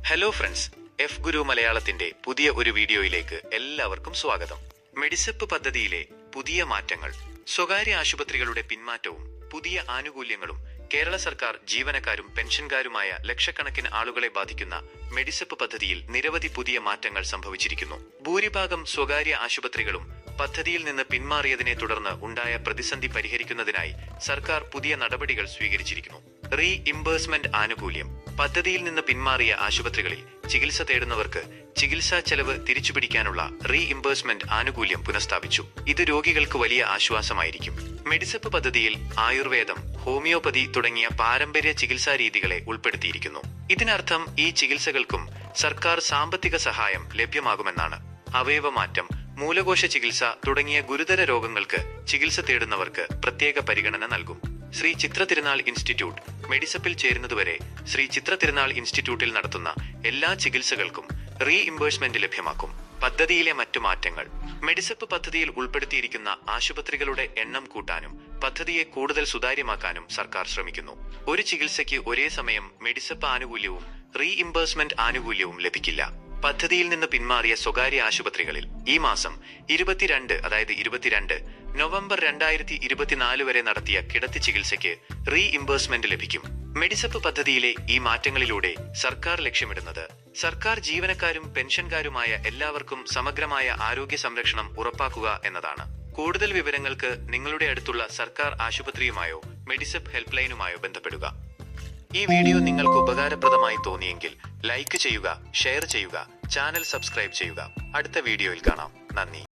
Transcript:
Hello friends, F ഗുരു മലയാളത്തിന്റെ പുതിയ ഒരു വീഡിയോയിലേക്ക് എല്ലാവർക്കും സ്വാഗതം. മെഡിസെപ്പ് പദ്ധതിയിലെ പുതിയ മാറ്റങ്ങൾ, സ്വകാര്യ ആശുപത്രികളുടെ പിന്മാറ്റവും പുതിയ ആനുകൂല്യങ്ങളും കേരള സർക്കാർ ജീവനക്കാരും പെൻഷൻകാരുമായ ലക്ഷക്കണക്കിന് ആളുകളെ ബാധിക്കുന്ന മെഡിസെപ്പ് പദ്ധതിയിൽ നിരവധി പുതിയ മാറ്റങ്ങൾ സംഭവിച്ചിരിക്കുന്നു. ഭൂരിഭാഗം സ്വകാര്യ ആശുപത്രികളും പദ്ധതിയിൽ നിന്ന് പിന്മാറിയതിനെ തുടർന്ന് ഉണ്ടായ പ്രതിസന്ധി പരിഹരിക്കുന്നതിനായി സർക്കാർ പുതിയ നടപടികൾ സ്വീകരിച്ചിരിക്കുന്നു. റീഇംബേഴ്സ്മെന്റ് ആനുകൂല്യം. പദ്ധതിയിൽ നിന്ന് പിന്മാറിയ ആശുപത്രികളിൽ ചികിത്സ തേടുന്നവർക്ക് ചികിത്സാ ചെലവ് തിരിച്ചുപിടിക്കാനുള്ള റീഇംബേഴ്സ്മെന്റ് ആനുകൂല്യം പുനഃസ്ഥാപിച്ചു. ഇത് രോഗികൾക്ക് വലിയ ആശ്വാസമായിരിക്കും. മെഡിസെപ്പ് പദ്ധതിയിൽ ആയുർവേദം, ഹോമിയോപ്പതി തുടങ്ങിയ പാരമ്പര്യ ചികിത്സാ രീതികളെ ഉൾപ്പെടുത്തിയിരിക്കുന്നു. ഇതിനർത്ഥം ഈ ചികിത്സകൾക്കും സർക്കാർ സാമ്പത്തിക സഹായം ലഭ്യമാകുമെന്നാണ്. അവയവമാറ്റം, മൂലകോശ ചികിത്സ തുടങ്ങിയ ഗുരുതര രോഗങ്ങൾക്ക് ചികിത്സ തേടുന്നവർക്ക് പ്രത്യേക പരിഗണന നൽകും. ശ്രീ ചിത്ര തിരുനാൾ ഇൻസ്റ്റിറ്റ്യൂട്ട് മെഡിസെപ്പിൽ ചേരുന്നതുവരെ ശ്രീ ചിത്ര തിരുനാൾ ഇൻസ്റ്റിറ്റ്യൂട്ടിൽ നടത്തുന്ന എല്ലാ ചികിത്സകൾക്കും റീഇംബേഴ്സ്മെന്റ് ലഭ്യമാക്കും. പദ്ധതിയിലെ മറ്റു മാറ്റങ്ങൾ. മെഡിസെപ്പ് പദ്ധതിയിൽ ഉൾപ്പെടുത്തിയിരിക്കുന്ന ആശുപത്രികളുടെ എണ്ണം കൂട്ടാനും പദ്ധതിയെ കൂടുതൽ സുതാര്യമാക്കാനും സർക്കാർ ശ്രമിക്കുന്നു. ഒരു ചികിത്സയ്ക്ക് ഒരേ സമയം മെഡിസെപ്പ് ആനുകൂല്യവും റീഇംബേഴ്സ്മെന്റ് ആനുകൂല്യവും ലഭിക്കില്ല. പദ്ധതിയിൽ നിന്ന് പിന്മാറിയ സ്വകാര്യ ആശുപത്രികളിൽ ഈ മാസം 22 നവംബർ 2024 വരെ നടത്തിയ കിടത്തി ചികിത്സയ്ക്ക് റീഇംബേഴ്സ്മെന്റ് ലഭിക്കും. മെഡിസെപ്പ് പദ്ധതിയിലെ ഈ മാറ്റങ്ങളിലൂടെ സർക്കാർ ലക്ഷ്യമിടുന്നത് സർക്കാർ ജീവനക്കാരും പെൻഷൻകാരുമായ എല്ലാവർക്കും സമഗ്രമായ ആരോഗ്യ സംരക്ഷണം ഉറപ്പാക്കുക എന്നതാണ്. കൂടുതൽ വിവരങ്ങൾക്ക് നിങ്ങളുടെ അടുത്തുള്ള സർക്കാർ ആശുപത്രിയുമായോ മെഡിസെപ്പ് ഹെൽപ്പ് ലൈനുമായോ ബന്ധപ്പെടുക. ഈ വീഡിയോ നിങ്ങൾക്ക് ഉപകാരപ്രദമായി തോന്നിയെങ്കിൽ ലൈക്ക് ചെയ്യുക, ഷെയർ ചെയ്യുക, ചാനൽ സബ്സ്ക്രൈബ് ചെയ്യുക. അടുത്ത വീഡിയോയിൽ കാണാം. നന്ദി.